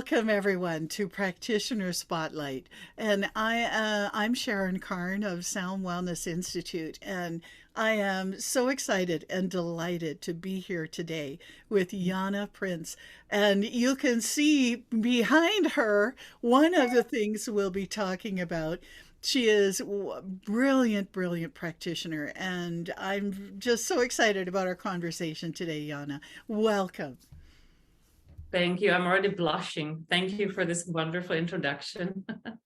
Welcome everyone to Practitioner Spotlight, and I'm Sharon Karn of Sound Wellness Institute, and I am so excited and delighted to be here today with Jana Princ. And you can see behind her one of the things we'll be talking about. She is a brilliant, brilliant practitioner, and I'm just so excited about our conversation today, Jana. Welcome. Thank you. I'm already blushing. Thank you for this wonderful introduction. I'm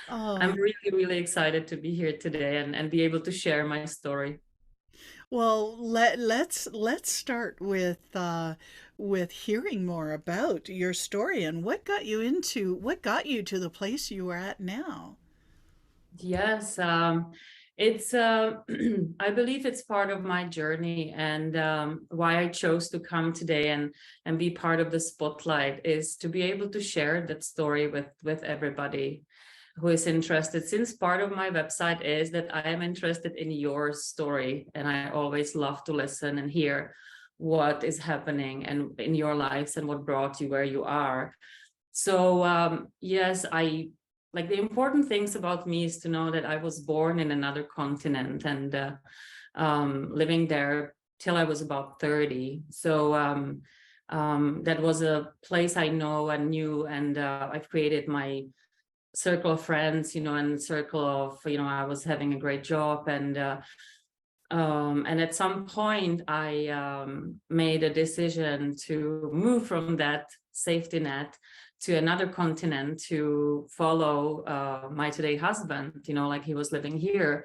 Oh, really, really excited to be here today and be able to share my story. well, let's start with hearing more about your story and what got you to the place you are at now. Yes, it's I believe it's part of my journey, and why I chose to come today and be part of the spotlight is to be able to share that story with everybody who is interested. Since part of my website is that I am interested in your story, and I always love to listen and hear what is happening and in your lives and what brought you where you are. So yes, I like the important things about me is to know that I was born in another continent and living there till I was about 30. So that was a place I know and knew, and I've created my circle of friends, and circle of, I was having a great job, and at some point I made a decision to move from that safety net to another continent to follow my today husband, like he was living here.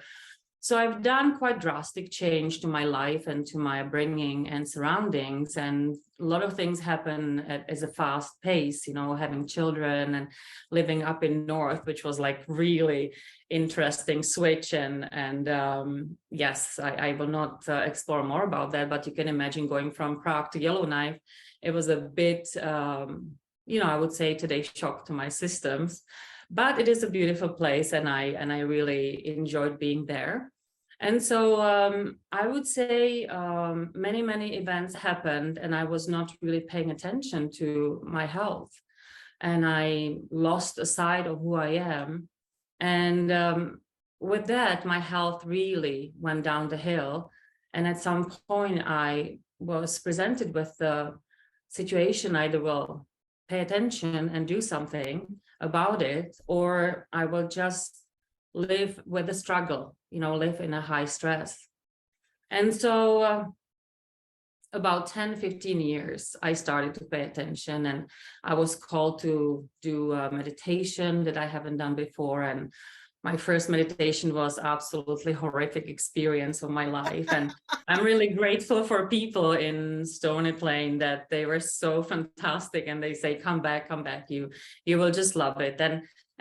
So I've done quite drastic change to my life and to my upbringing and surroundings, and a lot of things happen as a fast pace, having children and living up in north, which was like really interesting switch. And yes, I will not explore more about that, but you can imagine going from Prague to Yellowknife. It was a bit, I would say today shock to my systems, but it is a beautiful place, and I really enjoyed being there. And so I would say many events happened, and I was not really paying attention to my health, and I lost a side of who I am. And with that, my health really went down the hill. And at some point, I was presented with the situation: either will pay attention and do something about it, or I will just live with the struggle, live in a high stress. And so about 10-15 years, I started to pay attention, and I was called to do meditation that I haven't done before. And my first meditation was absolutely horrific experience of my life. And I'm really grateful for people in Stony Plain that they were so fantastic, and they say, come back, you will just love it.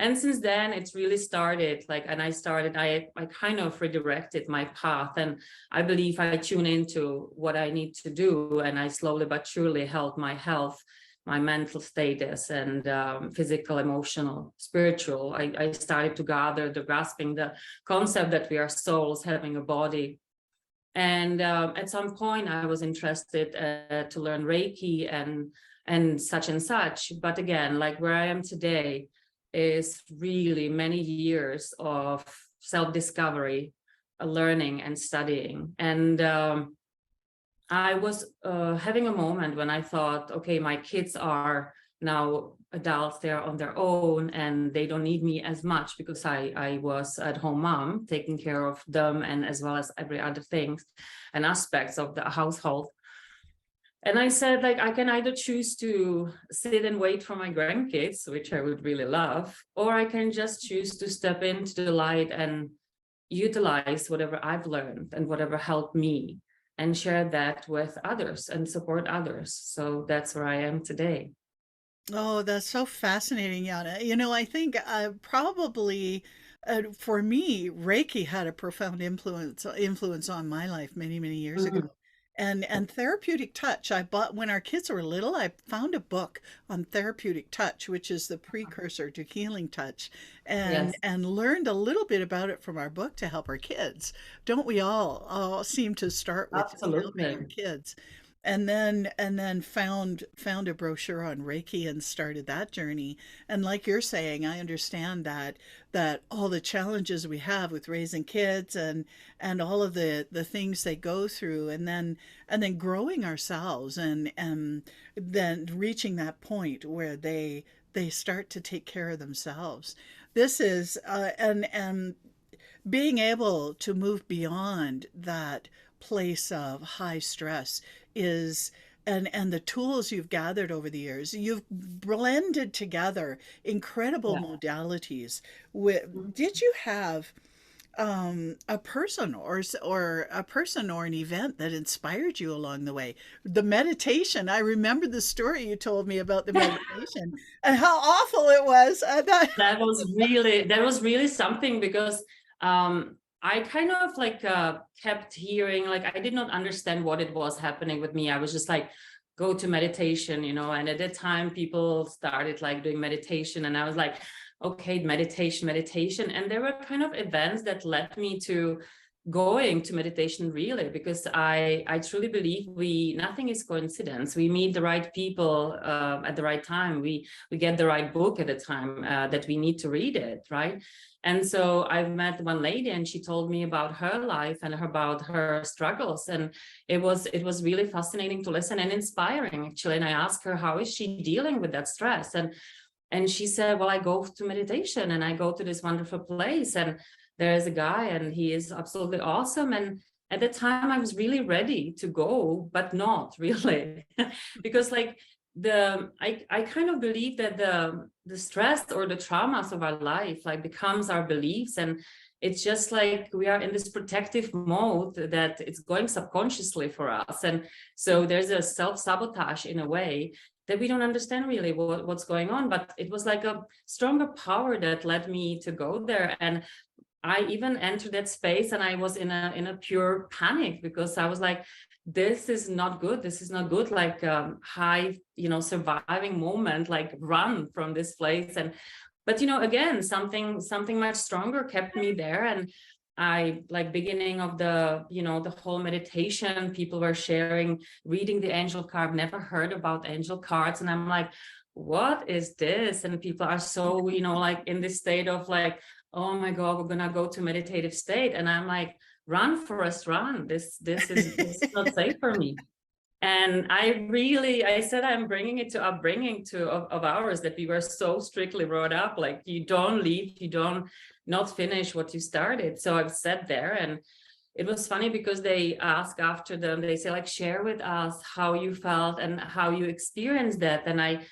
And since then it's really started I kind of redirected my path, and I believe I tune into what I need to do, and I slowly but surely held my health, my mental status, and physical, emotional, spiritual. I started to gather grasping the concept that we are souls having a body. And at some point I was interested to learn Reiki and such. But again, like where I am today is really many years of self-discovery, learning and studying. And I was having a moment when I thought, okay, my kids are now adults, they're on their own, and they don't need me as much, because I was at home mom taking care of them, and as well as every other things and aspects of the household. And I said, like, I can either choose to sit and wait for my grandkids, which I would really love, or I can just choose to step into the light and utilize whatever I've learned and whatever helped me, and share that with others and support others. So that's where I am today. Oh, that's so fascinating, Yana. I think probably for me, Reiki had a profound influence on my life many years ago. Mhm. And therapeutic touch, I bought when our kids were little, I found a book on therapeutic touch, which is the precursor to healing touch, Yes, and learned a little bit about it from our book to help our kids. Don't we all seem to start with helping our absolutely. kids? and then found a brochure on Reiki and started that journey. And like you're saying, I understand that all the challenges we have with raising kids and all of the things they go through, and then growing ourselves, and then reaching that point where they start to take care of themselves. This is and being able to move beyond that place of high stress is, and the tools you've gathered over the years, you've blended together incredible Yeah. modalities. Did you have a person or an event that inspired you along the way? The meditation. I remember the story you told me about the meditation and how awful it was. I thought, That was really something, because I kind of like kept hearing, like I did not understand what it was happening with me. I was just like, go to meditation, and at that time people started like doing meditation, and I was like, okay, meditation. And there were kind of events that led me to going to meditation, really, because I truly believe nothing is coincidence. We meet the right people at the right time. We get the right book at the time that we need to read it, right? And so I met one lady, and she told me about her life and about her struggles, and it was really fascinating to listen and inspiring, actually. And I asked her, how is she dealing with that stress? And she said, well, I go to meditation and I go to this wonderful place, and there is a guy and he is absolutely awesome. And at the time I was really ready to go, but not really, because like I kind of believe that the stress or the traumas of our life like becomes our beliefs, and it's just like we are in this protective mode that it's going subconsciously for us. And so there's a self-sabotage in a way that we don't understand really what's going on. But it was like a stronger power that led me to go there. And I even entered that space and I was in a pure panic, because I was like, this is not good. This is not good. Like high, surviving moment, like run from this place. But again, something much stronger kept me there. And I, like, beginning of the whole meditation, people were sharing, reading the angel card. Never heard about angel cards. And I'm like, what is this? And people are so, like in this state of like, oh my God, we're gonna go to meditative state. And I'm like, run, Forrest, run. This is not safe for me. And I said, I'm bringing it to upbringing of ours, that we were so strictly brought up, like you don't leave, you don't not finish what you started. So I've sat there, and it was funny because they ask after them, they say like, share with us how you felt and how you experienced that. And I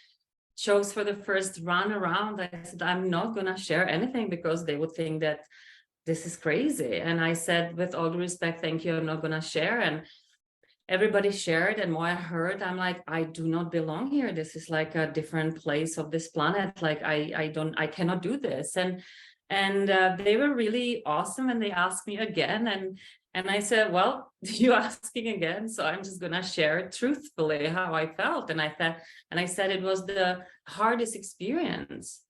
chose for the first run around, I said, I'm not going to share anything because they would think that this is crazy. And I said, with all due respect, thank you, I'm not going to share. And everybody shared, and more I heard, I'm like, I do not belong here. This is like a different place of this planet. Like I cannot do this. And they were really awesome, and they asked me again, and I said, well, you asking again, so I'm just gonna share truthfully how I felt. And I said it was the hardest experience.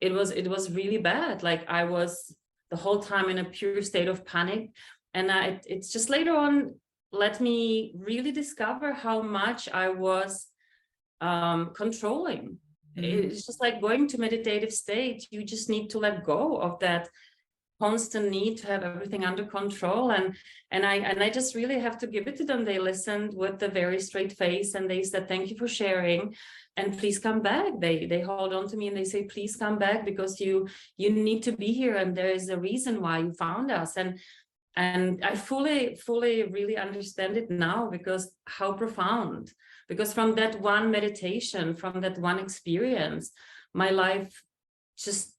It was really bad. Like I was the whole time in a pure state of panic. And it's just later on let me really discover how much I was controlling. It's just like going to meditative state. You just need to let go of that constant need to have everything under control. And I just really have to give it to them. They listened with a very straight face, and they said, thank you for sharing, and please come back. They hold on to me and they say, please come back, because you need to be here, and there is a reason why you found us. And I fully really understand it now, because how profound. Because from that one meditation, from that one experience, my life just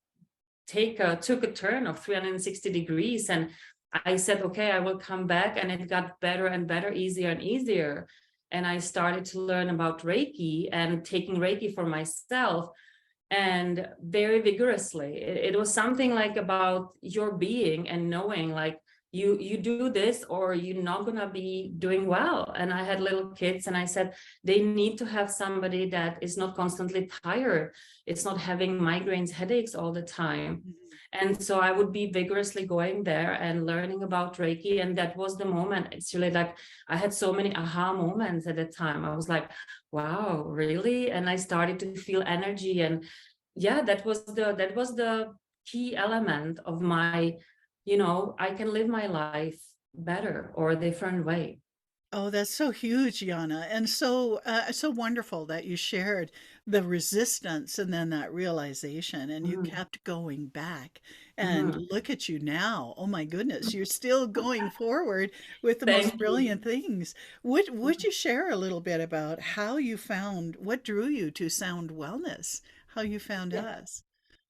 took a turn of 360 degrees. And I said, okay, I will come back. And it got better and better, easier and easier. And I started to learn about Reiki and taking Reiki for myself, and very vigorously. It was something like about your being and knowing, like, you do this or you're not gonna be doing well. And I had little kids, and I said they need to have somebody that is not constantly tired. It's not having migraines, headaches all the time. And so I would be vigorously going there and learning about Reiki. And that was the moment. It's really like, I had so many aha moments at the time. I was like, wow, really? And I started to feel energy. And yeah, that was the key element of my, I can live my life better or a different way. Oh, that's so huge, Jana, and so wonderful that you shared the resistance and then that realization, and you Mhm, kept going back. And mhm. look at you now. Oh my goodness, you're still going forward with the most Thank you. brilliant things. Would you share a little bit about how you found what drew you to Sound Wellness? How you found Yeah, us?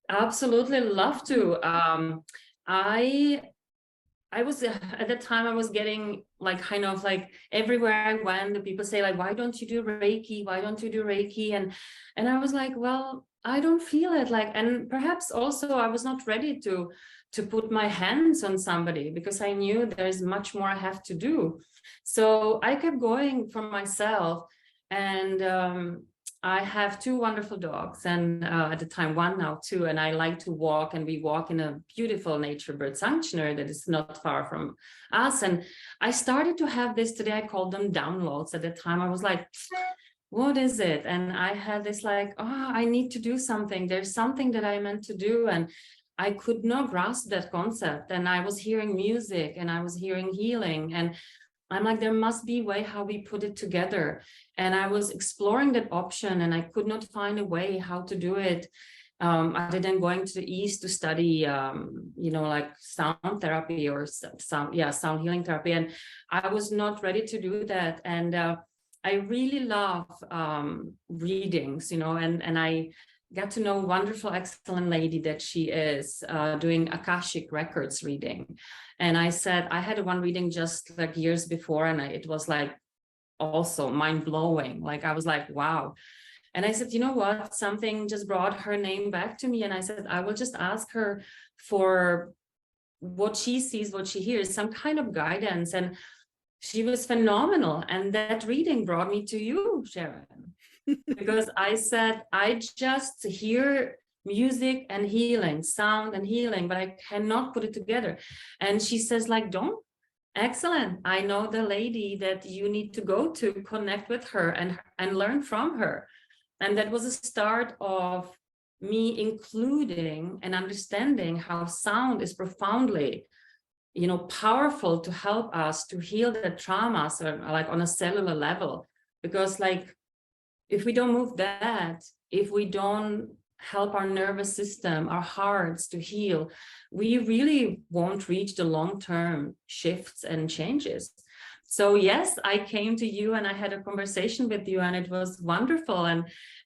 absolutely love to. I I was at the time I was getting like kind of like everywhere I went, the people say like, why don't you do Reiki? Why don't you do Reiki? And I was like, well, I don't feel it like, and perhaps also I was not ready to put my hands on somebody because I knew there's much more I have to do. So I kept going for myself, and I have two wonderful dogs, and at the time one, now two, and I like to walk, and we walk in a beautiful nature bird sanctuary that is not far from us. And I started to have this, today I call them downloads. At the time I was like, what is it? And I had this like, oh, I need to do something. There's something that I meant to do. And I could not grasp that concept. And I was hearing music and I was hearing healing. And I'm like, there must be a way how we put it together. And I was exploring that option and I could not find a way how to do it. Other than going to the East to study, like sound therapy or sound healing therapy. And I was not ready to do that. And I really love readings, and I got to know a wonderful, excellent lady that she is doing Akashic Records reading. And I said, I had one reading just like years before, and it was like also mind blowing. Like I was like, wow. And I said, you know what? Something just brought her name back to me. And I said, I will just ask her for what she sees, what she hears, some kind of guidance. And she was phenomenal. And that reading brought me to you, Sharon, because I said, I just hear music and healing, sound and healing, but I cannot put it together. And she says, like, don't. Excellent. I know the lady that you need to go to, connect with her and learn from her. And that was a start of me including and understanding how sound is profoundly, powerful to help us to heal the traumas, or like on a cellular level. Because like, if we don't move that, if we don't help our nervous system, our hearts to heal, we really won't reach the long-term shifts and changes. So yes, I came to you and I had a conversation with you, and it was wonderful.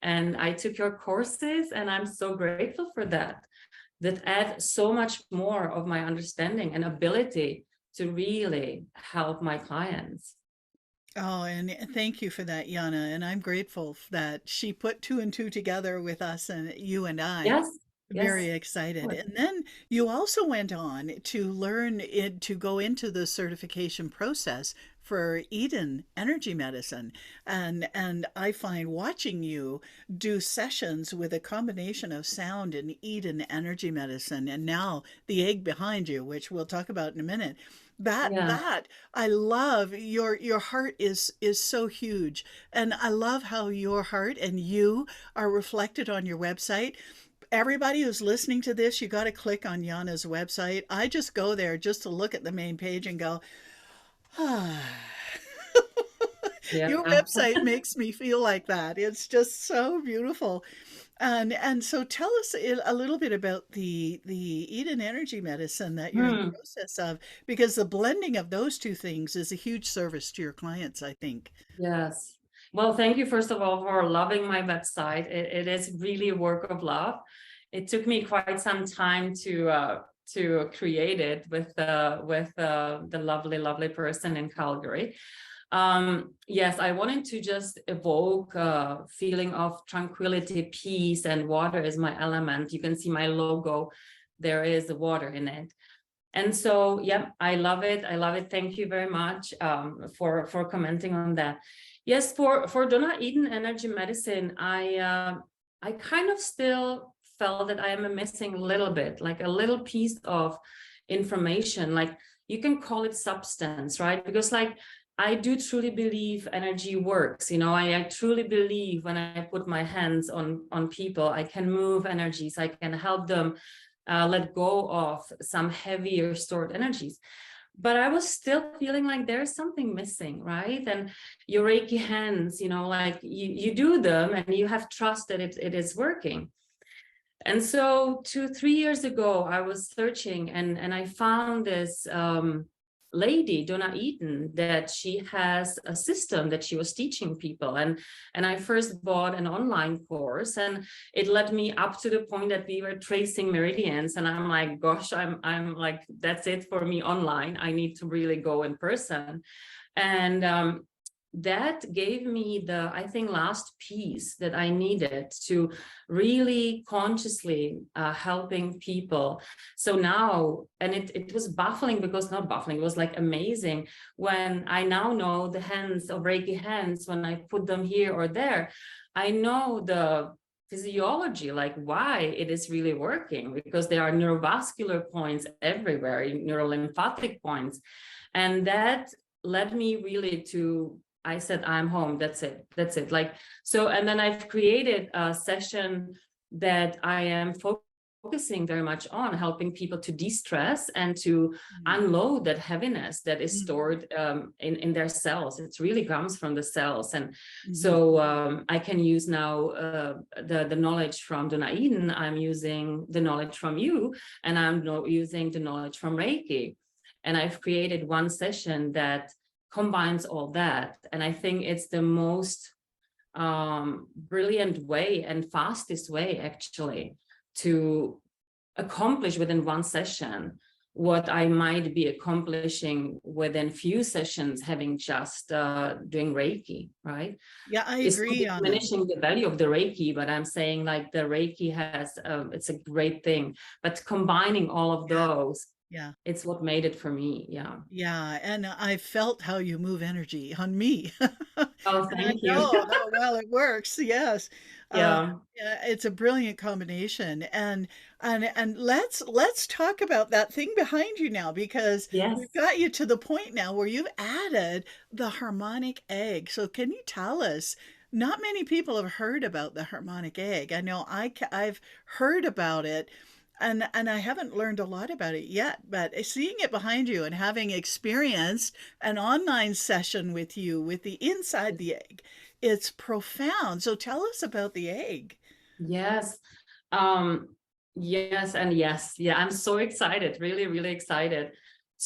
And I took your courses, and I'm so grateful for that. That add so much more of my understanding and ability to really help my clients. Oh, and thank you for that, Jana. And I'm grateful that she put two and two together with us and you and I. Yes, Very yes. excited. And then you also went on to learn it, to go into the certification process for Eden energy medicine. And I find watching you do sessions with a combination of sound and Eden energy medicine, and now the egg behind you, which we'll talk about in a minute. Yeah. That I love. Your heart is so huge, and I love how your heart and you are reflected on your website. Everybody who's listening to this, you got to click on Jana's website. I just go there just to look at the main page and go, ah. Yeah. Your website makes me feel like that. It's just so beautiful. And so tell us a little bit about the Eden energy medicine that you're in the Hmm. process of, because the blending of those two things is a huge service to your clients, I think. Yes. Well, thank you, first of all, for loving my website. It is really a work of love. It took me quite some time to create it with the lovely, lovely person in Calgary. Yes, I wanted to just evoke a feeling of tranquility, peace, and water is my element. You can see my logo. There is water in it. And so, yeah, I love it. I love it. Thank you very much for commenting on that. Yes, for Donna Eden Energy Medicine, I kind of still felt that I am missing a little bit, like a little piece of information, like you can call it substance, right? Because like I do truly believe energy works. I truly believe when I put my hands on people, I can move energies, I can help them let go of some heavier stored energies. But I was still feeling like there's something missing, right? And your Reiki hands, like you do them and you have trust that it is working. And so 2-3 years ago, I was searching and I found this lady, Donna Eden, that she has a system that she was teaching people. And I first bought an online course, and it led me up to the point that we were tracing meridians. And I'm like, gosh, I'm like, that's it for me online. I need to really go in person. And that gave me the, I think, last piece that I needed to really consciously helping people. So now, and it was baffling, because not baffling, it was like amazing when I now know the hands of Reiki hands, when I put them here or there, I know the physiology, like why it is really working, because there are neurovascular points everywhere, neurolymphatic points. And that led me really to, I said, I'm home. That's it. Like, so, and then I've created a session that I am focusing very much on helping people to de-stress and to unload that heaviness that is stored in their cells. It really comes from the cells. And so I can use now the knowledge from Donna Eden. I'm using the knowledge from you, and I'm using the knowledge from Reiki. And I've created one session that combines all that. And I think it's the most brilliant way and fastest way, actually, to accomplish within one session what I might be accomplishing within few sessions, having just doing Reiki, right? Yeah, I It's agree not on that. diminishing the value of the Reiki, but I'm saying like the Reiki has, it's a great thing, but combining all of those, Yeah. it's what made it for me. Yeah. Yeah, and I felt how you move energy on me. Oh, And I thank you. know how well it works. Yes. Yeah. Yeah, it's a brilliant combination. And let's talk about that thing behind you now, because we've Yes. got you to the point now where you've added the harmonic egg. So can you tell us, not many people have heard about the harmonic egg. I know I've heard about it, and I haven't learned a lot about it yet, but seeing it behind you and having experienced an online session with you with the inside the egg, it's profound. So tell us about the egg. Yes. Um, yes and yes. Yeah, I'm so excited, really, really excited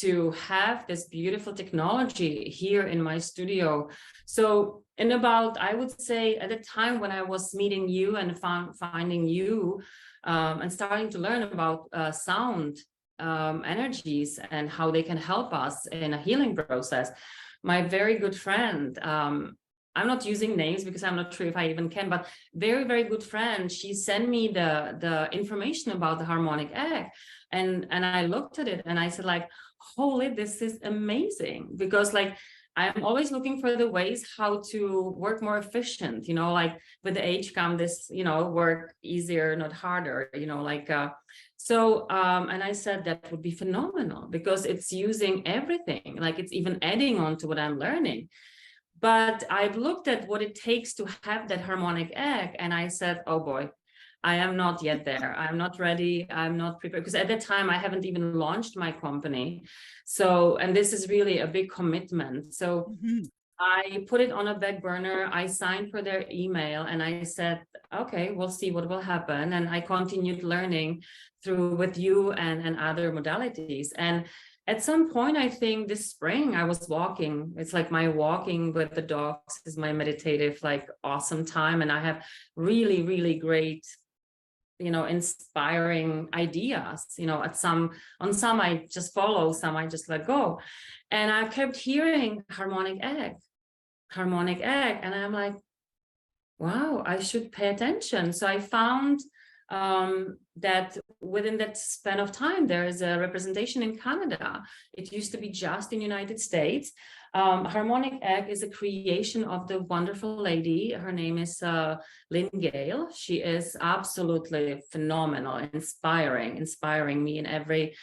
to have this beautiful technology here in my studio. So in about, I would say at the time when I was meeting you and finding you and starting to learn about sound energies and how they can help us in a healing process, my very good friend, I'm not using names because I'm not sure if I even can, but very, very good friend, she sent me the information about the harmonic egg. And I looked at it and I said, like, holy, this is amazing. Because like, I'm always looking for the ways how to work more efficient, like with the age come this, work easier, not harder, like, and I said that would be phenomenal because it's using everything, like it's even adding on to what I'm learning. But I've looked at what it takes to have that harmonic egg, and I said, oh boy, I am not yet there. I'm not ready. I'm not prepared, because at that time I haven't even launched my company. So, and this is really a big commitment. So I put it on a back burner. I signed for their email and I said, okay, we'll see what will happen. And I continued learning through with you and other modalities. And at some point, I think this spring I was walking. It's like my walking with the dogs is my meditative, like awesome time. And I have really, really great, inspiring ideas, on some I just follow, some I just let go. And I kept hearing harmonic egg. And I'm like, wow, I should pay attention. So I found that within that span of time, there is a representation in Canada. It used to be just in the United States. Harmonic egg is a creation of the wonderful lady. Her name is Lynn Gale. She is absolutely phenomenal, inspiring me in every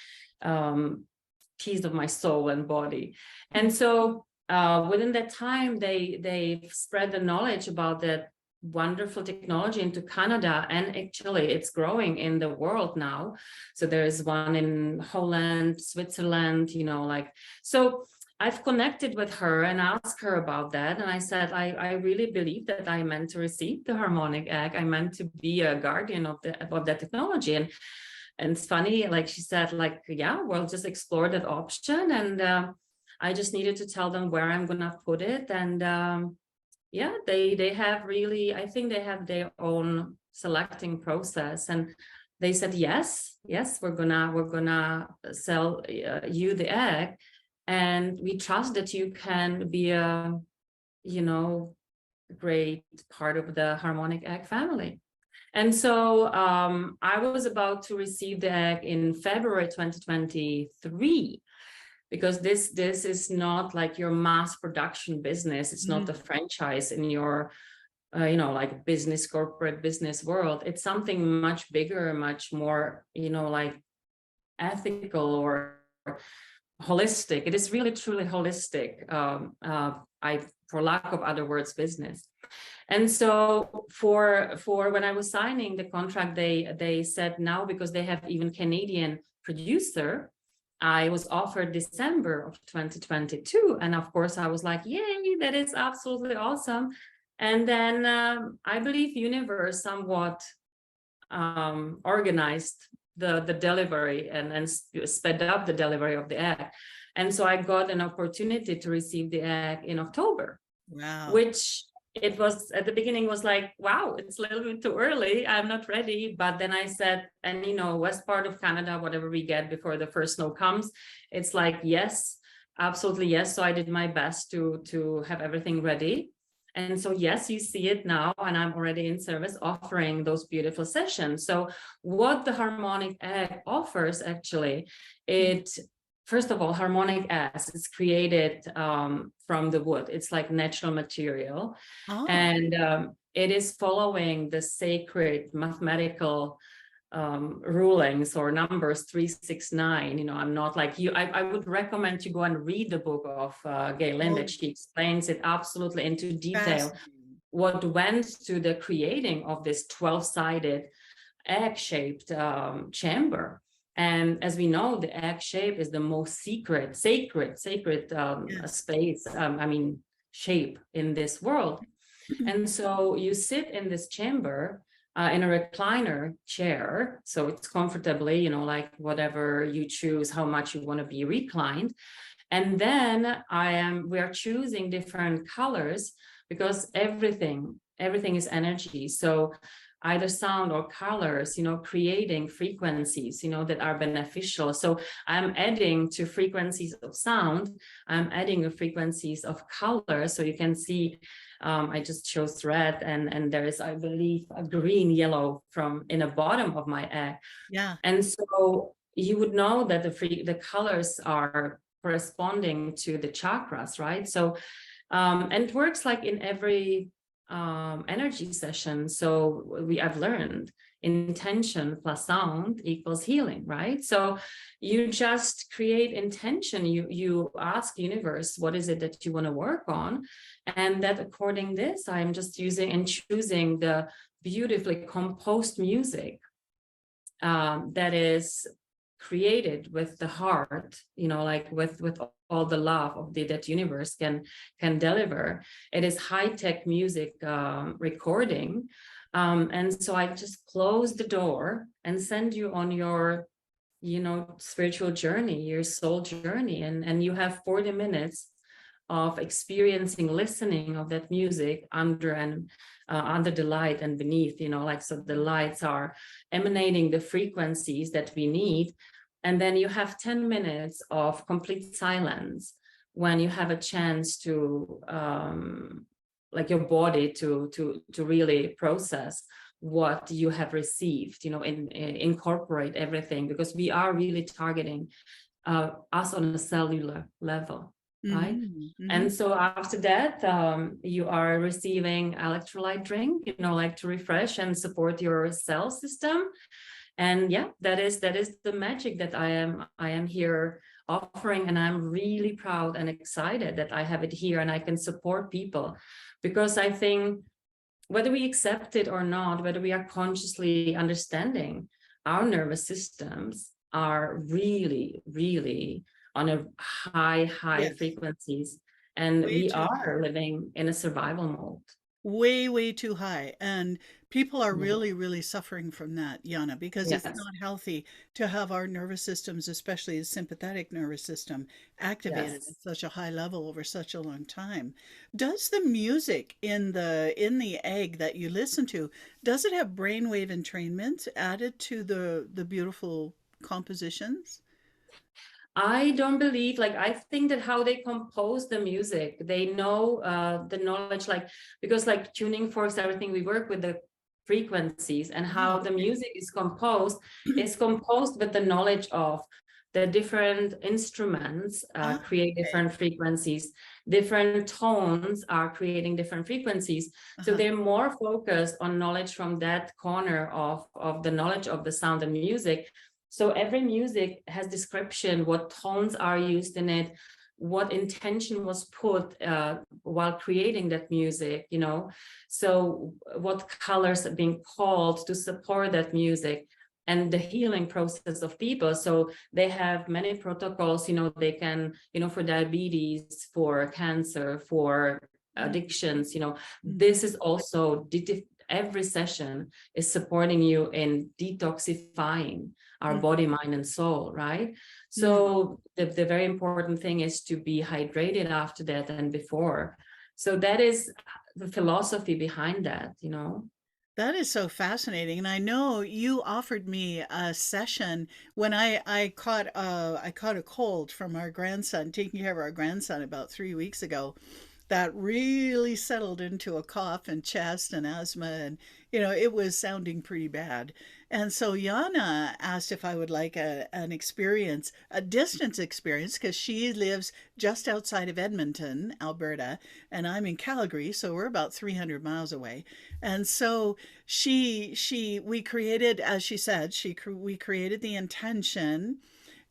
piece of my soul and body. And so within that time, they spread the knowledge about that wonderful technology into Canada, and actually it's growing in the world now. So there is one in Holland, Switzerland, so I've connected with her and asked her about that, and I said I really believe that I meant to receive the harmonic egg. I meant to be a guardian of that technology. And it's funny, like she said, like, yeah, we'll just explore that option. And I just needed to tell them where I'm gonna put it. And yeah, they have really, I think they have their own selecting process, and they said yes, we're gonna sell you the egg, and we trust that you can be a great part of the harmonic egg family. And so I was about to receive the egg in February 2023. Because this is not like your mass production business. It's not a franchise in your, like corporate business world. It's something much bigger, much more, like ethical or holistic. It is really truly holistic. For lack of other words, business. And so for when I was signing the contract, they said now, because they have even Canadian producer, I was offered December of 2022. And of course, I was like, yay, that is absolutely awesome. And then I believe universe somewhat organized the delivery and sped up the delivery of the egg. And so I got an opportunity to receive the egg in October. Wow. Which it was at the beginning was like, wow, it's a little bit too early. I'm not ready. But then I said, and west part of Canada, whatever we get before the first snow comes, it's like, yes, absolutely yes. So I did my best to have everything ready. And so, yes, you see it now, and I'm already in service offering those beautiful sessions. So what the harmonic egg offers, actually, first of all, harmonic acid is created from the wood. It's like natural material. Oh. And it is following the sacred mathematical rulings or numbers 369. I'm not like you. I would recommend you go and read the book of Galen, that she explains it absolutely into detail. What went to the creating of this 12-sided egg-shaped chamber. And as we know, the egg shape is the most sacred space, shape in this world. And so you sit in this chamber in a recliner chair. So it's comfortably, like whatever you choose, how much you want to be reclined. And then we are choosing different colors, because everything is energy. So either sound or colors, creating frequencies, that are beneficial. So I'm adding to frequencies of sound, I'm adding the frequencies of color. So you can see, I just chose red, and there is, I believe, a green, yellow in the bottom of my egg. Yeah. And so you would know that the colors are corresponding to the chakras, right? So, and it works like in every energy session. So I've learned intention plus sound equals healing, right? So you just create intention. You ask universe, what is it that you want to work on? And that according this, I'm just using and choosing the beautifully composed music that is created with the heart, like with all the love that universe can deliver. It is high-tech music recording. And so I just close the door and send you on your, spiritual journey, your soul journey. And you have 40 minutes of experiencing, listening of that music under the light and beneath, so the lights are emanating the frequencies that we need. And then you have 10 minutes of complete silence when you have a chance to, like your body to really process what you have received, incorporate everything, because we are really targeting us on a cellular level, right? And so after that, you are receiving electrolyte drink, like to refresh and support your cell system. And yeah, that is the magic that I am here offering. And I'm really proud and excited that I have it here and I can support people, because I think whether we accept it or not, whether we are consciously understanding, our nervous systems are really, really on a high Yes. frequencies. And Way we too high. are living in a survival mode. Way too high. And people are Yeah. really, really suffering from that, Jana, because it's Yes, not healthy to have our nervous systems, especially the sympathetic nervous system, activated yes. at such a high level over such a long time. Does the music in the egg that you listen to, does it have brainwave entrainment added to the beautiful compositions? I don't believe, like, I think that how they compose the music, they know the knowledge, like, because like tuning forks, everything, we work with the frequencies, and how the music is composed with the knowledge of the different instruments Ah, create okay. different frequencies, different tones are creating different frequencies. So Uh-huh. they're more focused on knowledge from that corner of the knowledge of the sound and music. So every music has description, what tones are used in it, what intention was put while creating that music, so what colors are being called to support that music, and the healing process of people. So they have many protocols, they can, for diabetes, for cancer, for addictions, this is also, every session is supporting you in detoxifying our body, mind, and soul, right? So the very important thing is to be hydrated after that and before. So that is the philosophy behind that. That is so fascinating. And I know you offered me a session when I caught a cold from our grandson, taking care of our grandson about 3 weeks ago, that really settled into a cough and chest and asthma, and it was sounding pretty bad. And so Jana asked if I would like an experience, a distance experience, because she lives just outside of Edmonton, Alberta, and I'm in Calgary, so we're about 300 miles away. And so we created, as she said, we created the intention,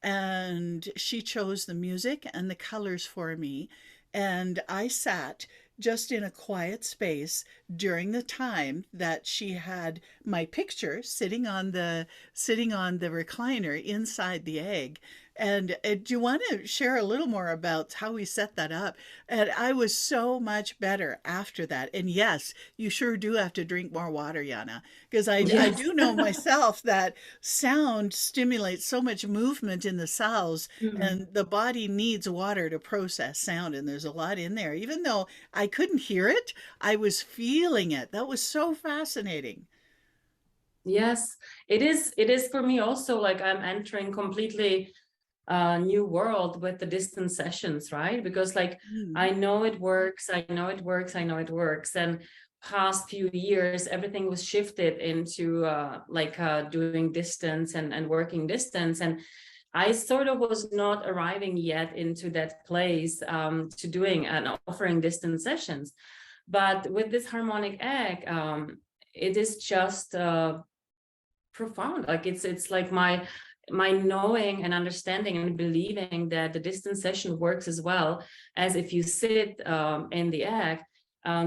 and she chose the music and the colors for me. And I sat just in a quiet space during the time that she had my picture sitting on the recliner inside the egg. And do you want to share a little more about how we set that up? And I was so much better after that. And yes, you sure do have to drink more water, Jana, because I Yes. do know myself that sound stimulates so much movement in the cells, and the body needs water to process sound. And there's a lot in there. Even though I couldn't hear it, I was feeling it. That was so fascinating. Yes, it is for me also, like I'm entering completely a new world with the distance sessions, right? Because like Mm. I know it works, I know it works, I know it works. And past few years, everything was shifted into doing distance and working distance. And I sort of was not arriving yet into that place to doing and offering distance sessions. But with this harmonic egg, it is just profound. Like it's like my knowing and understanding and believing that the distance session works as well as if you sit in the act.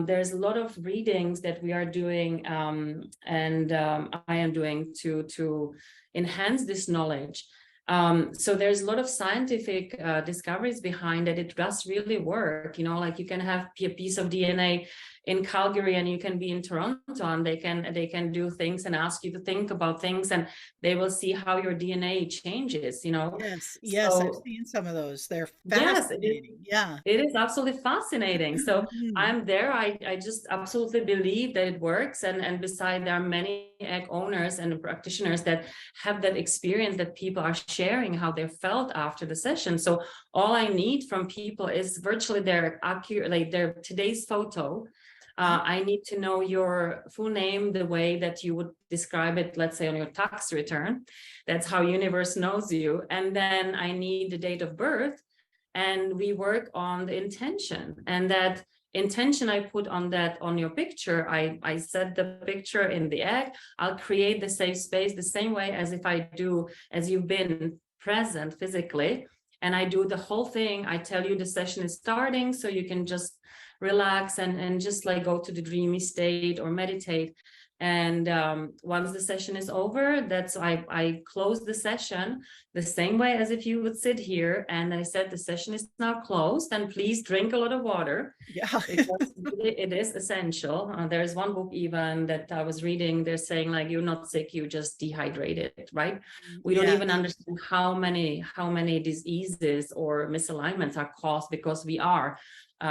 There's a lot of readings that we are doing, and I am doing to enhance this knowledge. So there's a lot of scientific discoveries behind that. It does really work. Like you can have a piece of DNA in Calgary and you can be in Toronto, and they can do things and ask you to think about things, and they will see how your DNA changes. Yes, I've So seen some of those. They're yes, fascinating. Yeah. it is absolutely fascinating. So Mhm. I'm there. I just absolutely believe that it works. And beside, there are many egg owners and practitioners that have that experience, that people are sharing how they felt after the session. So all I need from people is virtually their accurate, like their today's photo, I need to know your full name the way that you would describe it, let's say on your tax return. That's how universe knows you. And then I need the date of birth, and we work on the intention. And that intention I put on your picture, I set the picture in the egg. I'll create the safe space the same way as if I do, as you've been present physically. And I do the whole thing. I tell you the session is starting, so you can just relax and just like go to the dreamy state or meditate. And once the session is over, that's I close the session the same way as if you would sit here. And I said, the session is now closed, and please drink a lot of water. Yeah. Because it is essential. There's one book even that I was reading. They're saying like, you're not sick, you just dehydrated, right? We don't even understand how many diseases or misalignments are caused because we are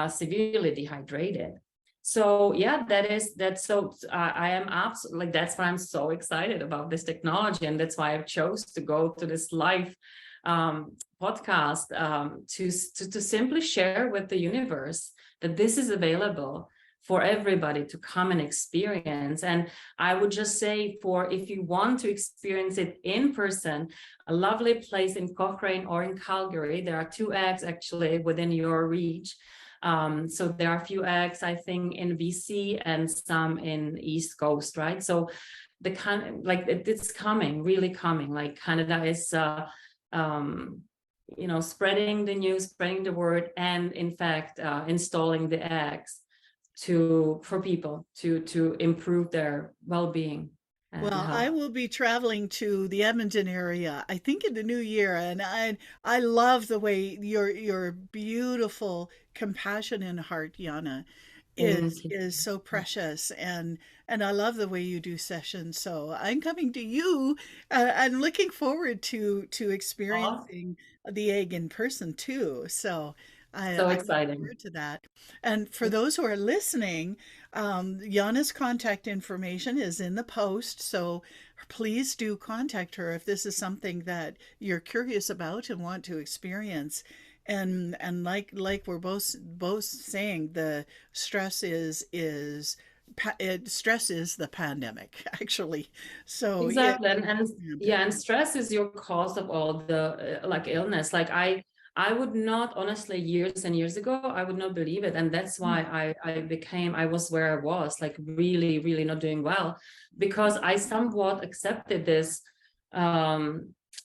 severely dehydrated. So yeah, I am absolutely, like, that's why I'm so excited about this technology. And that's why I chose to go to this live podcast to simply share with the universe that this is available for everybody to come and experience. And I would just say, if you want to experience it in person, a lovely place in Cochrane or in Calgary, there are 2 eggs actually within your reach. So there are a few eggs, I think, in BC and some in East Coast, right? So the kind, like, it's coming, really coming. Like Canada is, spreading the news, spreading the word, and in fact, installing the eggs for people to improve their well-being. Well, I will be traveling to the Edmonton area, I think in the new year, and I love the way your beautiful compassion and heart, Jana, is so precious, and I love the way you do sessions. So I'm coming to you, and looking forward to experiencing the egg in person too. So So I look exciting. forward to that. And for those who are listening, Jana's contact information is in the post, so please do contact her if this is something that you're curious about and want to experience. And like we're both saying, the stress stress is the pandemic, actually. So Exactly. And stress is your cause of all the like illness. Like I would not, honestly, years and years ago, I would not believe it. And that's why I was where I was, like really, really not doing well, because I somewhat accepted this,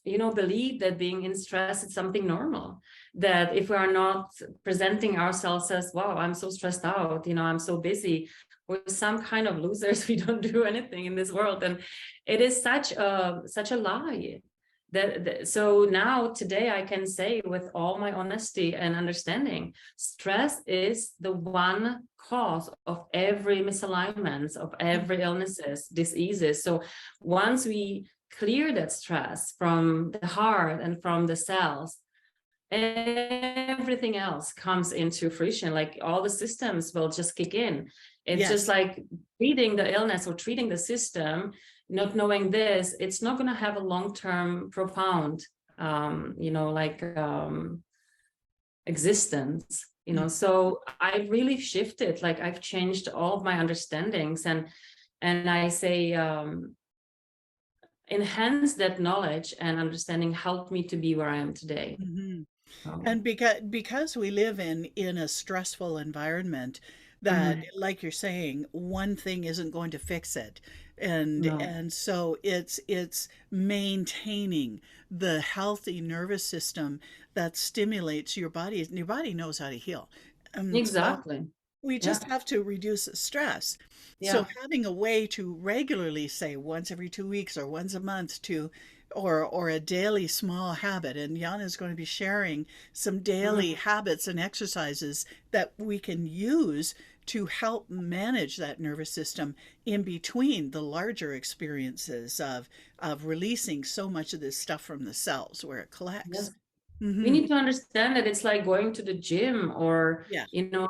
belief that being in stress is something normal. That if we are not presenting ourselves as, wow, I'm so stressed out, I'm so busy, we're some kind of losers, we don't do anything in this world. And it is such a lie. So now today I can say with all my honesty and understanding, stress is the one cause of every misalignments, of every illnesses, diseases. So once we clear that stress from the heart and from the cells, everything else comes into fruition. Like all the systems will just kick in. It's just like treating the illness or treating the system, not knowing this, it's not going to have a long-term profound, existence, So I really shifted, like I've changed all of my understandings, and I say, enhance that knowledge and understanding helped me to be where I am today. And because we live in a stressful environment, that like you're saying, one thing isn't going to fix it. And so it's maintaining the healthy nervous system that stimulates your body, and your body knows how to heal. Exactly. So we just have to reduce the stress. So having a way to regularly, say once every 2 weeks or once a month, or a daily small habit, and Jana is going to be sharing some daily habits and exercises that we can use to help manage that nervous system in between the larger experiences of releasing so much of this stuff from the cells where it collects. We need to understand that it's like going to the gym or,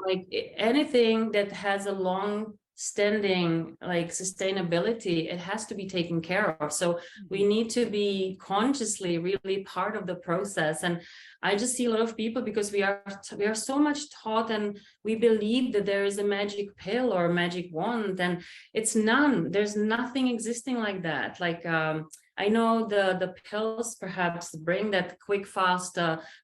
like anything that has a long standing, like sustainability, it has to be taken care of. So we need to be consciously really part of the process. And I just see a lot of people, because we are so much taught, and we believe that there is a magic pill or a magic wand, and it's none. There's nothing existing like that. Like I know the pills perhaps bring that quick, fast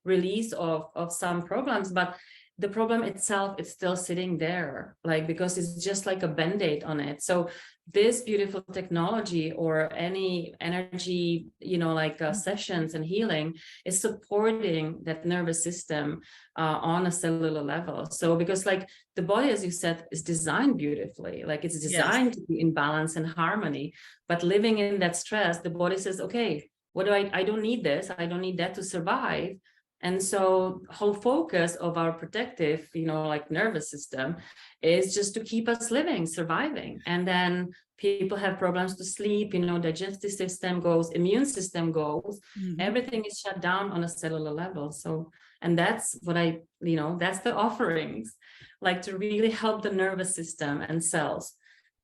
release of some problems, but the problem itself is still sitting there, like, because it's just like a band-aid on it. So this beautiful technology, or any energy, like sessions and healing, is supporting that nervous system on a cellular level. So because like the body, as you said, is designed beautifully, like it's designed to be in balance and harmony, but living in that stress, the body says, okay, what do I don't need this, I don't need that to survive. And so whole focus of our protective, like nervous system, is just to keep us living, surviving. And then people have problems to sleep, digestive system goes, immune system goes, everything is shut down on a cellular level. So, and that's what that's the offerings, like to really help the nervous system and cells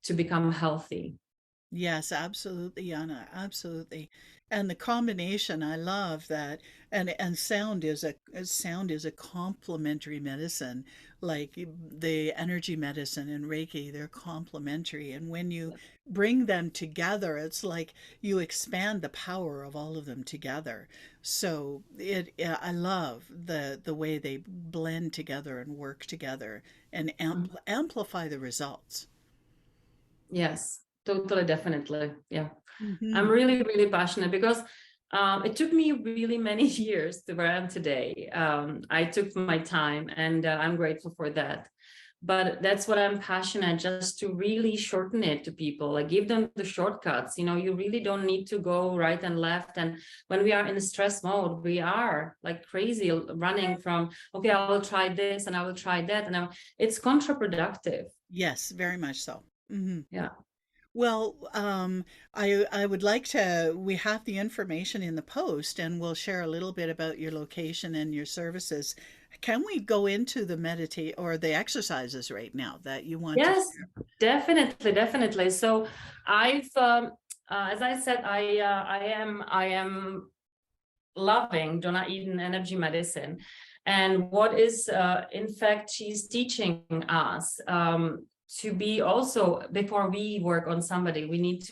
to become healthy. Yes, absolutely, Jana, absolutely. And the combination, I love that. And sound is a complementary medicine, like the energy medicine and Reiki, they're complementary. And when you bring them together, it's like you expand the power of all of them together. So I love the way they blend together and work together and amplify the results. Yes, totally, definitely. Yeah. I'm Hmm. really, really passionate, because it took me really many years to where I am today. I took my time, and I'm grateful for that. But that's what I'm passionate, just to really shorten it to people, like give them the shortcuts. You really don't need to go right and left. And when we are in stress mode, we are like crazy running from, okay, I will try this and I will try that. And it's counterproductive. Yes, very much so. Hmm. Yeah. Well, I would like to. We have the information in the post, and we'll share a little bit about your location and your services. Can we go into the meditate or the exercises right now that you want to Yes, share? definitely, definitely. So I've, as I said, I am loving Donna Eden energy medicine, and what is, in fact, she's teaching us to be also, before we work on somebody, we need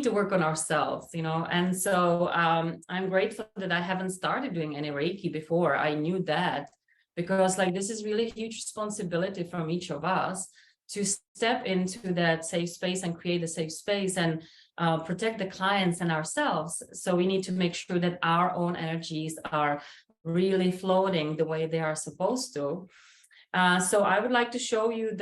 to work on ourselves, and so I'm grateful that I haven't started doing any Reiki before. I knew that, because like this is really a huge responsibility from each of us to step into that safe space and create a safe space, and protect the clients and ourselves. So we need to make sure that our own energies are really floating the way they are supposed to. So I would like to show you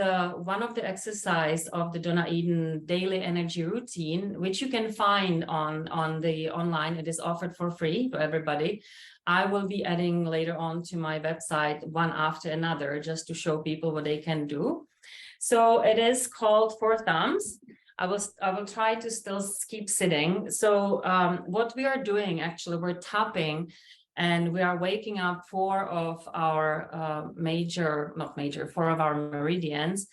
one of the exercise of the Donna Eden daily energy routine, which you can find on the online. It is offered for free to everybody. I will be adding later on to my website one after another, just to show people what they can do. So it is called Four Thumbs. I will try to still keep sitting. So what we are doing, actually, we're tapping, and we are waking up four of our four of our meridians.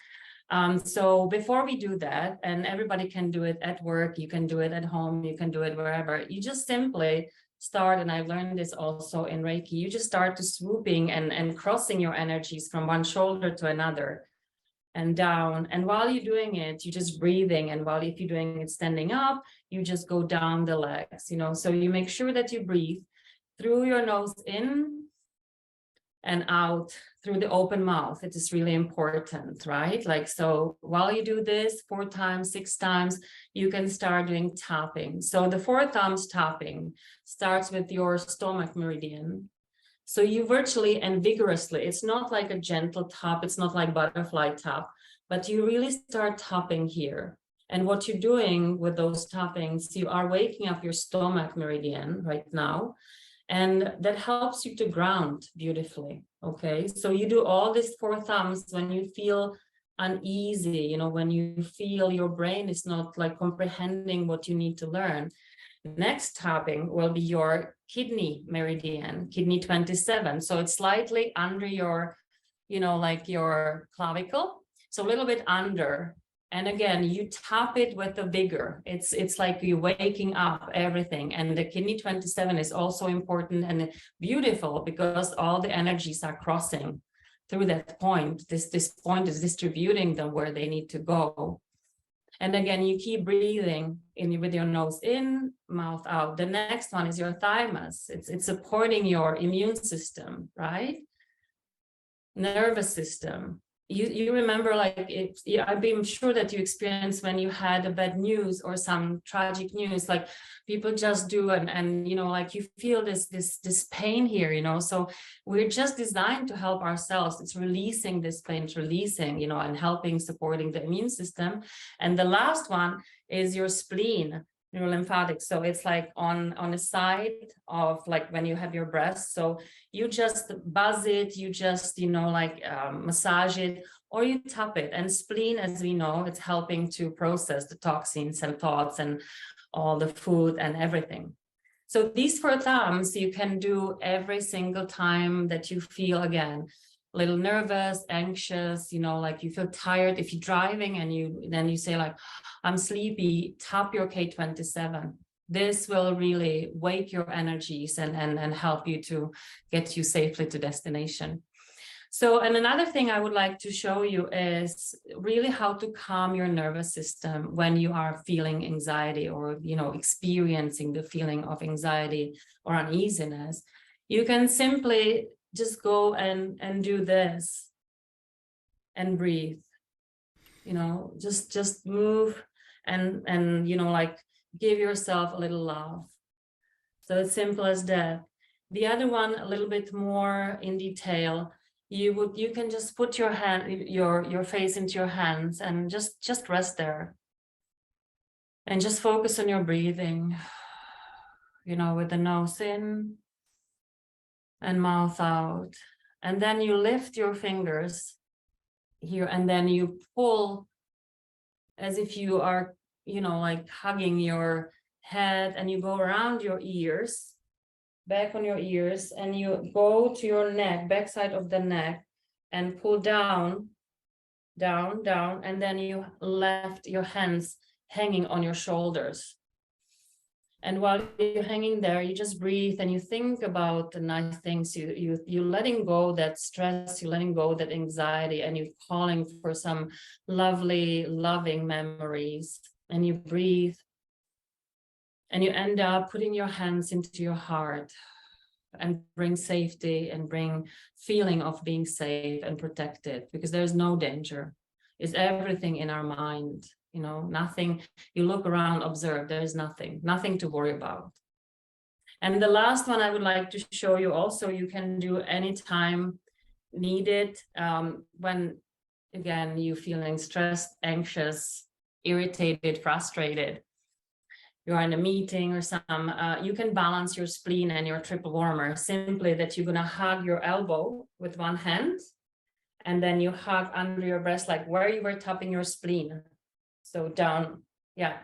So before we do that, and everybody can do it at work, you can do it at home, you can do it wherever, you just simply start, and I've learned this also in Reiki, you just start to swooping and crossing your energies from one shoulder to another and down. And while you're doing it, you're just breathing. And while if you're doing it standing up, you just go down the legs, so you make sure that you breathe through your nose in and out through the open mouth. It is really important, right? Like, so while you do this 4 times, 6 times, you can start doing tapping. So the 4 thumbs tapping starts with your stomach meridian. So you virtually and vigorously, it's not like a gentle tap, it's not like butterfly tap, but you really start tapping here. And what you're doing with those tappings, you are waking up your stomach meridian right now. And that helps you to ground beautifully. Okay, so you do all these 4 thumbs when you feel uneasy, when you feel your brain is not like comprehending what you need to learn. Next tapping will be your kidney meridian, kidney 27. So it's slightly under your, like your clavicle. So a little bit under. And again, you tap it with the vigor. It's like you're waking up everything. And the kidney 27 is also important and beautiful because all the energies are crossing through that point. This point is distributing them where they need to go. And again, you keep breathing in with your nose in, mouth out. The next one is your thymus. It's supporting your immune system, right? Nervous system. You remember, like, I'm sure that you experienced when you had a bad news or some tragic news, like people just do, and you know, like you feel this pain here, you know. So we're just designed to help ourselves. It's releasing this pain, it's releasing, you know, and helping supporting the immune system. And the last one is your spleen, lymphatic. So it's like on the side of, like, when you have your breast. So you just buzz it, you just, you know, like massage it, or you tap it. And spleen, as we know, it's helping to process the toxins and thoughts and all the food and everything. So these 4 thumbs you can do every single time that you feel, again, a little nervous, anxious, you know, like you feel tired. If you're driving and you say, like, I'm sleepy, tap your K27. This will really wake your energies and help you to get you safely to destination. So, and another thing I would like to show you is really how to calm your nervous system when you are feeling anxiety, or, you know, experiencing the feeling of anxiety or uneasiness. You can simply just go and do this and breathe, you know, just move and, you know, like, give yourself a little love. So it's simple as that. The other one, a little bit more in detail, you can just put your face into your hands and just rest there and just focus on your breathing, you know, with the nose in and mouth out. And then you lift your fingers here, and then you pull as if you are, you know, like hugging your head, and you go around your ears, back on your ears, and you go to your neck, backside of the neck, and pull down, down, down, and then you left your hands hanging on your shoulders. And while you're hanging there, you just breathe and you think about the nice things. You're letting go that stress, you're letting go that anxiety, and you're calling for some lovely, loving memories. And you breathe, and you end up putting your hands into your heart and bring safety and bring feeling of being safe and protected, because there's no danger. It's everything in our mind. You know, nothing, you look around, observe, there's nothing to worry about. And the last one I would like to show you also, you can do anytime needed, when, again, you're feeling stressed, anxious, irritated, frustrated, you're in a meeting or some, you can balance your spleen and your triple warmer simply that you're gonna hug your elbow with one hand, and then you hug under your breast, like where you were tapping your spleen. So down, yeah.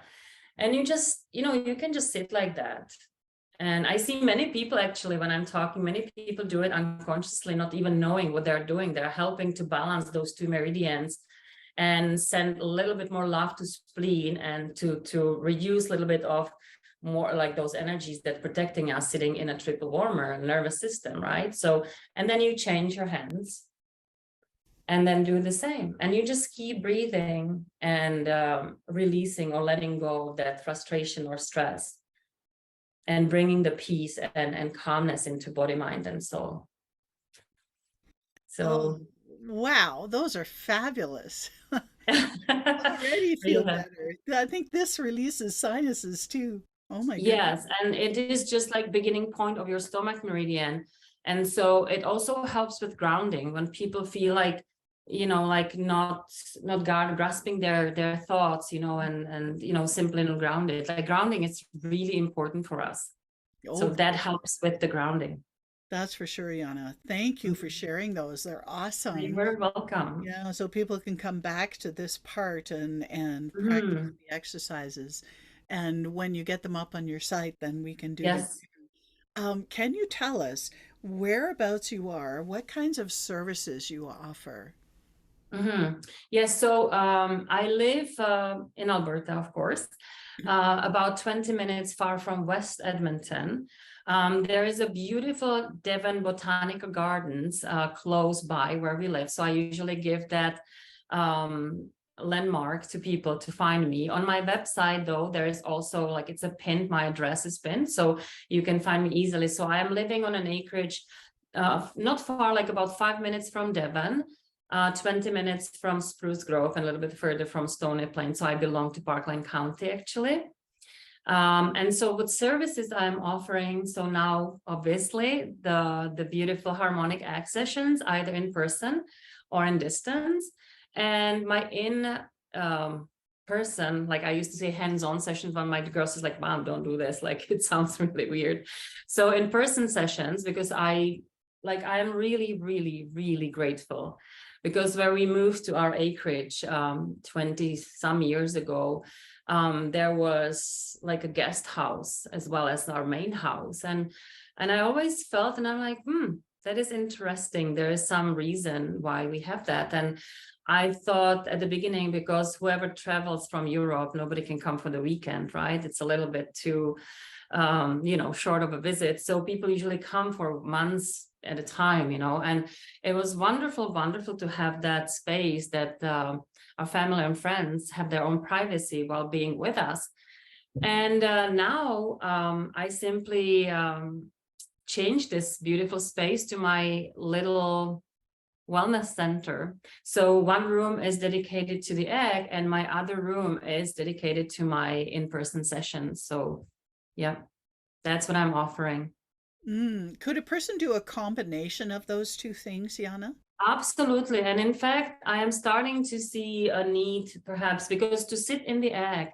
And you just, you know, you can just sit like that. And I see many people, actually, when I'm talking, many people do it unconsciously, not even knowing what they're doing. They're helping to balance those 2 meridians and send a little bit more love to spleen, and to reduce a little bit of more, like, those energies that protecting us sitting in a triple warmer nervous system, right? So, and then you change your hands, and then do the same, and you just keep breathing and releasing or letting go of that frustration or stress, and bringing the peace and calmness into body, mind, and soul. Oh, So wow, those are fabulous. Already feel yeah. better. I think this releases sinuses too. Oh my goodness. Yes, and it is just like beginning point of your stomach meridian. And so it also helps with grounding when people feel like, you know, like not grasping their thoughts, you know, and you know, simply not grounded. Like, grounding is really important for us. So Oh, that helps with the grounding. that's for sure, Jana. Thank you for sharing those. They're You're awesome. very welcome. Yeah, so people can come back to this part and practice Mhm. the exercises. And when you get them up on your site, then we can do them. Yes. Can you tell us whereabouts you are, what kinds of services you offer? Yes, so I live in Alberta, of course, about 20 minutes far from West Edmonton. There is a beautiful Devon Botanical Gardens close by where we live. So I usually give that landmark to people to find me. On my website, though, there is also like it's a pinned, my address is pinned, so you can find me easily. So I am living on an acreage not far, like about 5 minutes from Devon. 20 minutes from Spruce Grove and a little bit further from Stony Plain. So I belong to Parkland County, actually. And so what services I'm offering, so now obviously the beautiful harmonic egg sessions, either in person or in distance. And my person, like I used to say hands-on sessions, when my girls is like, Mom, don't do this. Like it sounds really weird. So in-person sessions, because I am really, really, really grateful, because where we moved to our acreage 20 some years ago, there was like a guest house as well as our main house. And I always felt, and I'm like, that is interesting. There is some reason why we have that. And I thought at the beginning, because whoever travels from Europe, nobody can come for the weekend, right? It's a little bit too, short of a visit. So people usually come for months at a time, and it was wonderful to have that space that our family and friends have their own privacy while being with us. And now I simply changed this beautiful space to my little wellness center. So one room is dedicated to the egg, and my other room is dedicated to my in-person sessions. So yeah, that's what I'm offering. Could a person do a combination of those two things, Jana? Absolutely. And in fact, I am starting to see a need, perhaps, because to sit in the egg,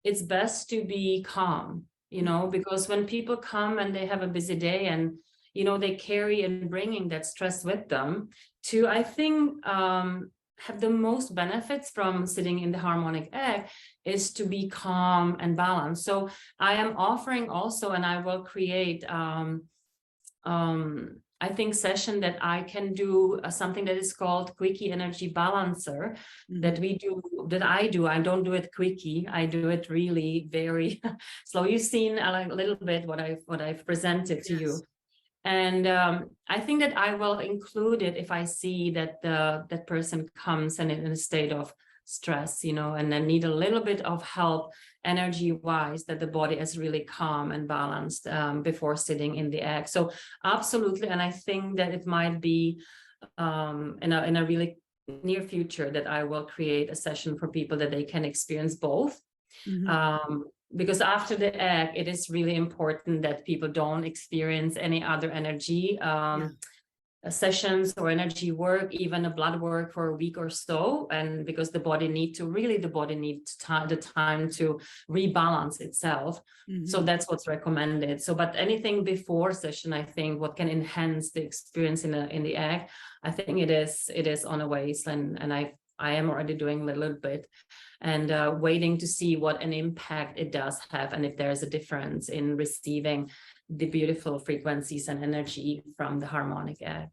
it's best to be calm, because when people come and they have a busy day and, they carry and bringing that stress with them, to, I think, have the most benefits from sitting in the harmonic egg is to be calm and balanced. So I am offering also, and I will create I think session that I can do something that is called Quickie Energy Balancer that I do. I don't do it quickie. I do it really very slow. You've seen a little bit what I've presented to you. And I think that I will include it if I see that that person comes and in a state of stress, and then need a little bit of help energy-wise, that the body is really calm and balanced before sitting in the egg. So absolutely. And I think that it might be in a really near future that I will create a session for people that they can experience both. Because after the egg, it is really important that people don't experience any other energy sessions or energy work, even a blood work for a week or so. And because the body needs the time to rebalance itself. So that's what's recommended. So, but anything before session, I think what can enhance the experience in the egg, I think it is on a ways. And I am already doing a little bit and waiting to see what an impact it does have, and if there's a difference in receiving the beautiful frequencies and energy from the harmonic egg.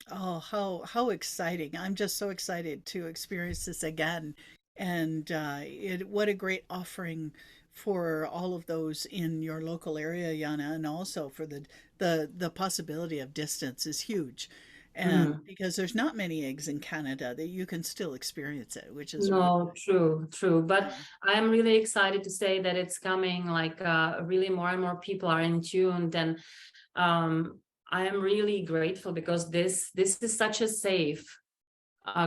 Oh, how exciting. I'm just so excited to experience this again. And what a great offering for all of those in your local area, Jana, and also for the possibility of distance is huge. And because there's not many eggs in Canada, that you can still experience it, which is No, true. But I'm really excited to say that it's coming, like really more and more people are in tune. And I am really grateful, because this is such a safe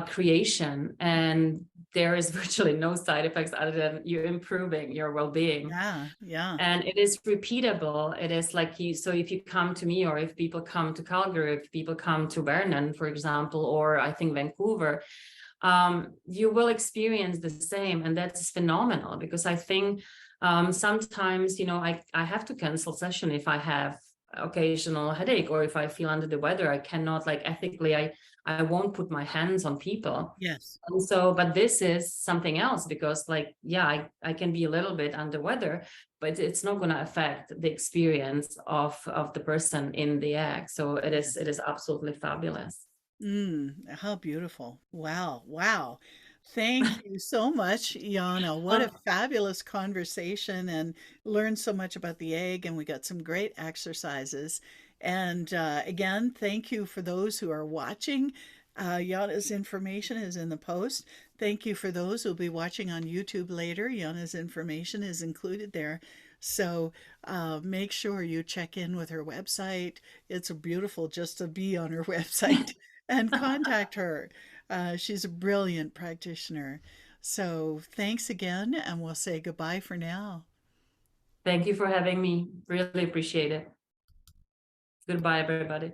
creation, and there is virtually no side effects other than you improving your well-being. Yeah. And it is repeatable. It is like so if you come to me, or if people come to Calgary, if people come to Vernon, for example, or I think Vancouver, you will experience the same. And that's phenomenal, because I think sometimes, I have to cancel session if I have occasional headache, or if I feel under the weather. I cannot, like, ethically, I won't put my hands on people. Yes. And so, but this is something else, because like, I can be a little bit under weather, but it's not going to affect the experience of the person in the egg. So it is absolutely fabulous. How beautiful. Wow. Wow. Thank you so much, Jana. What a Well, fabulous conversation, and learned so much about the egg, and we got some great exercises. And again, thank you for those who are watching. Jana's information is in the post. Thank you for those who'll be watching on YouTube later. Jana's information is included there. So make sure you check in with her website. It's beautiful just to be on her website and contact her. She's a brilliant practitioner. So thanks again, and we'll say goodbye for now. thank you for having me. Really appreciate it. Goodbye, everybody.